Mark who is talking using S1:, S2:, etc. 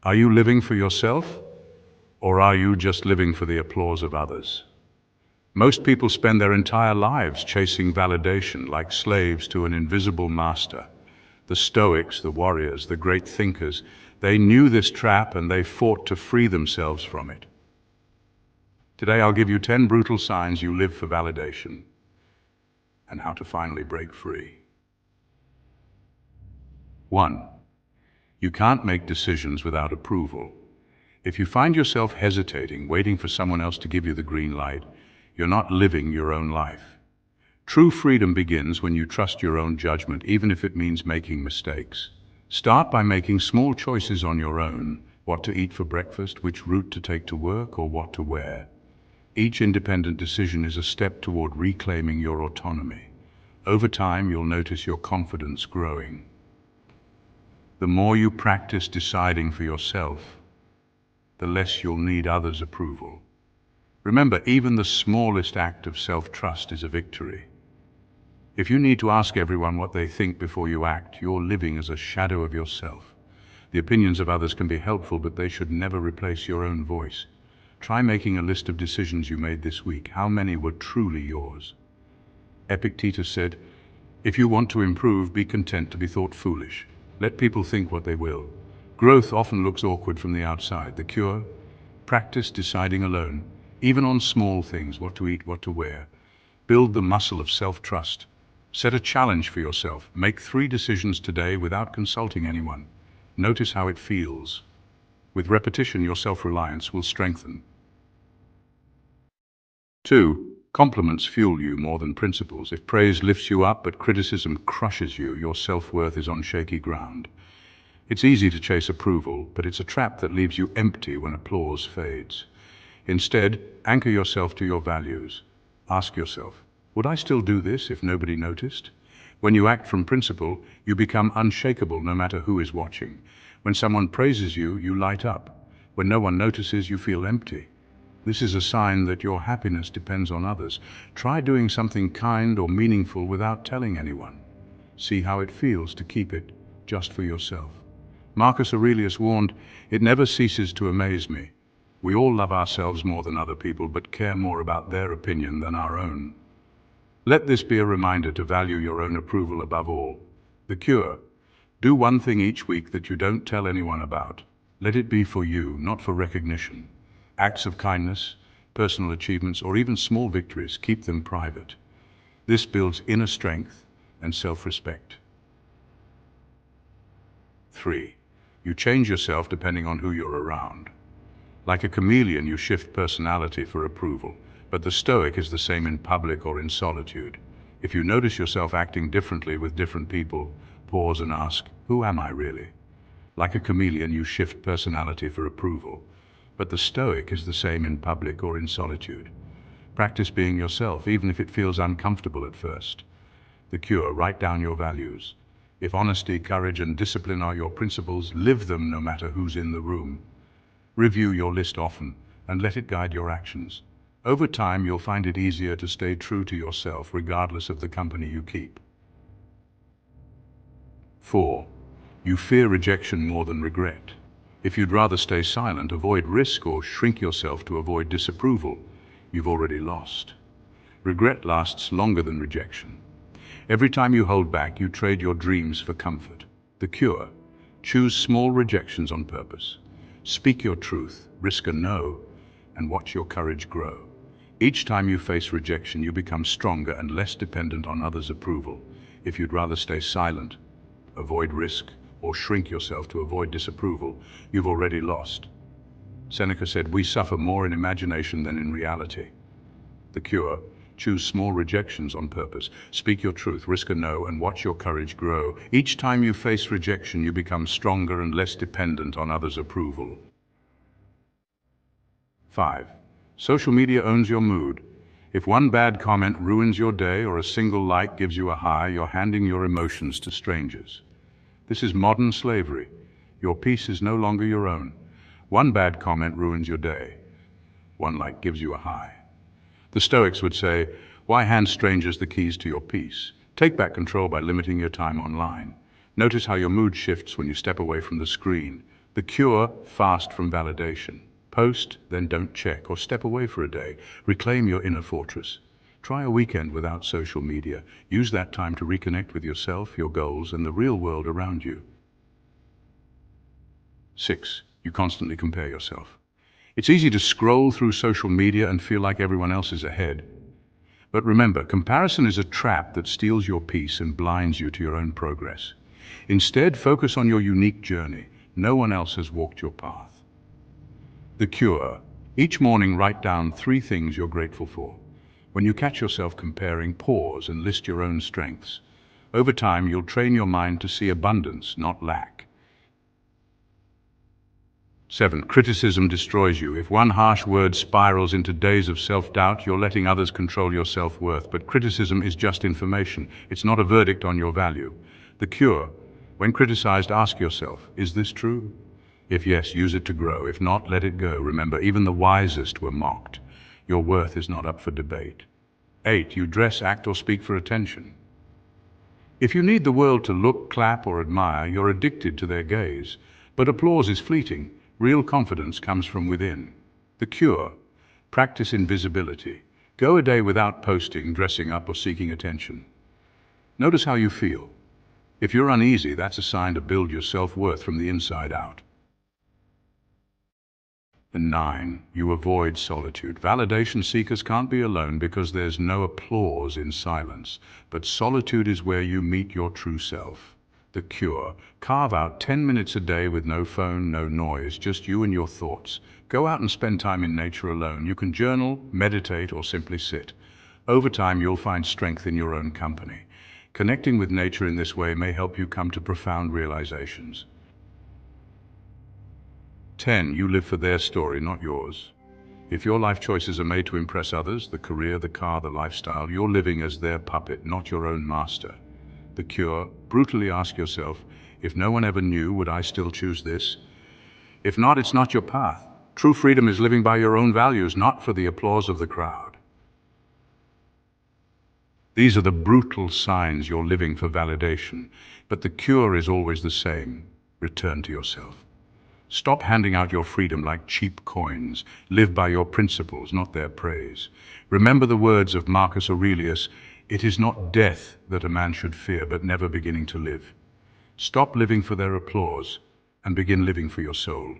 S1: Are you living for yourself, or are you just living for the applause of others? Most people spend their entire lives chasing validation like slaves to an invisible master. The Stoics, the warriors, the great thinkers, they knew this trap and they fought to free themselves from it. Today I'll give you 10 brutal signs you live for validation and how to finally break free. 1. You can't make decisions without approval. If you find yourself hesitating, waiting for someone else to give you the green light, you're not living your own life. True freedom begins when you trust your own judgment, even if it means making mistakes. Start by making small choices on your own: what to eat for breakfast, which route to take to work, or what to wear. Each independent decision is a step toward reclaiming your autonomy. Over time, you'll notice your confidence growing. The more you practice deciding for yourself, the less you'll need others' approval. Remember, even the smallest act of self-trust is a victory. If you need to ask everyone what they think before you act, you're living as a shadow of yourself. The opinions of others can be helpful, but they should never replace your own voice. Try making a list of decisions you made this week. How many were truly yours? Epictetus said, "If you want to improve, be content to be thought foolish. Let people think what they will." Growth often looks awkward from the outside. The cure? Practice deciding alone, even on small things: what to eat, what to wear. Build the muscle of self-trust. Set a challenge for yourself. Make 3 decisions today without consulting anyone. Notice how it feels. With repetition, your self-reliance will strengthen. 2. Compliments fuel you more than principles. If praise lifts you up but criticism crushes you, your self-worth is on shaky ground. It's easy to chase approval, but it's a trap that leaves you empty when applause fades. Instead, anchor yourself to your values. Ask yourself, would I still do this if nobody noticed? When you act from principle, you become unshakable no matter who is watching. When someone praises you, you light up. When no one notices, you feel empty. This is a sign that your happiness depends on others. Try doing something kind or meaningful without telling anyone. See how it feels to keep it just for yourself. Marcus Aurelius warned, "It never ceases to amaze me." We all love ourselves more than other people, but care more about their opinion than our own. Let this be a reminder to value your own approval above all. The cure: do one thing each week that you don't tell anyone about. Let it be for you, not for recognition. Acts of kindness, personal achievements, or even small victories, keep them private. This builds inner strength and self-respect. 3. You change yourself depending on who you're around. Like a chameleon, you shift personality for approval, but the Stoic is the same in public or in solitude. If you notice yourself acting differently with different people, pause and ask, who am I really? Like a chameleon, you shift personality for approval, but the Stoic is the same in public or in solitude. Practice being yourself, even if it feels uncomfortable at first. The cure: write down your values. If honesty, courage, and discipline are your principles, live them no matter who's in the room. Review your list often and let it guide your actions. Over time, you'll find it easier to stay true to yourself regardless of the company you keep. 4. You fear rejection more than regret. If you'd rather stay silent, avoid risk, or shrink yourself to avoid disapproval, you've already lost. Regret lasts longer than rejection. Every time you hold back, you trade your dreams for comfort. The cure: choose small rejections on purpose. Speak your truth, risk a no, and watch your courage grow. Each time you face rejection, you become stronger and less dependent on others' approval. If you'd rather stay silent, avoid risk, or shrink yourself to avoid disapproval, you've already lost. Seneca said, "We suffer more in imagination than in reality." The cure: choose small rejections on purpose. Speak your truth, risk a no, and watch your courage grow. Each time you face rejection, you become stronger and less dependent on others' approval. 5. Social media owns your mood. If one bad comment ruins your day or a single like gives you a high, you're handing your emotions to strangers. This is modern slavery. Your peace is no longer your own. One bad comment ruins your day. One like gives you a high. The Stoics would say, why hand strangers the keys to your peace? Take back control by limiting your time online. Notice how your mood shifts when you step away from the screen. The cure: fast from validation. Post, then don't check, or step away for a day. Reclaim your inner fortress. Try a weekend without social media. Use that time to reconnect with yourself, your goals, and the real world around you. 6. You constantly compare yourself. It's easy to scroll through social media and feel like everyone else is ahead. But remember, comparison is a trap that steals your peace and blinds you to your own progress. Instead, focus on your unique journey. No one else has walked your path. The cure: each morning write down 3 things you're grateful for. When you catch yourself comparing, pause and list your own strengths. Over time, you'll train your mind to see abundance, not lack. 7. Criticism destroys you. If one harsh word spirals into days of self-doubt, you're letting others control your self-worth. But criticism is just information. It's not a verdict on your value. The cure: when criticized, ask yourself, is this true? If yes, use it to grow. If not, let it go. Remember, even the wisest were mocked. Your worth is not up for debate. 8. You dress, act, or speak for attention. If you need the world to look, clap, or admire, you're addicted to their gaze. But applause is fleeting. Real confidence comes from within. The cure: practice invisibility. Go a day without posting, dressing up, or seeking attention. Notice how you feel. If you're uneasy, that's a sign to build your self-worth from the inside out. And 9. You avoid solitude. Validation seekers can't be alone because there's no applause in silence. But solitude is where you meet your true self. The cure: carve out 10 minutes a day with no phone, no noise, just you and your thoughts. Go out and spend time in nature alone. You can journal, meditate, or simply sit. Over time, you'll find strength in your own company. Connecting with nature in this way may help you come to profound realizations. 10. You live for their story, not yours. If your life choices are made to impress others, the career, the car, the lifestyle, you're living as their puppet, not your own master. The cure: brutally ask yourself, if no one ever knew, would I still choose this? If not, it's not your path. True freedom is living by your own values, not for the applause of the crowd. These are the brutal signs you're living for validation, but the cure is always the same: return to yourself. Stop handing out your freedom like cheap coins. Live by your principles, not their praise. Remember the words of Marcus Aurelius: it is not death that a man should fear, but never beginning to live. Stop living for their applause and begin living for your soul.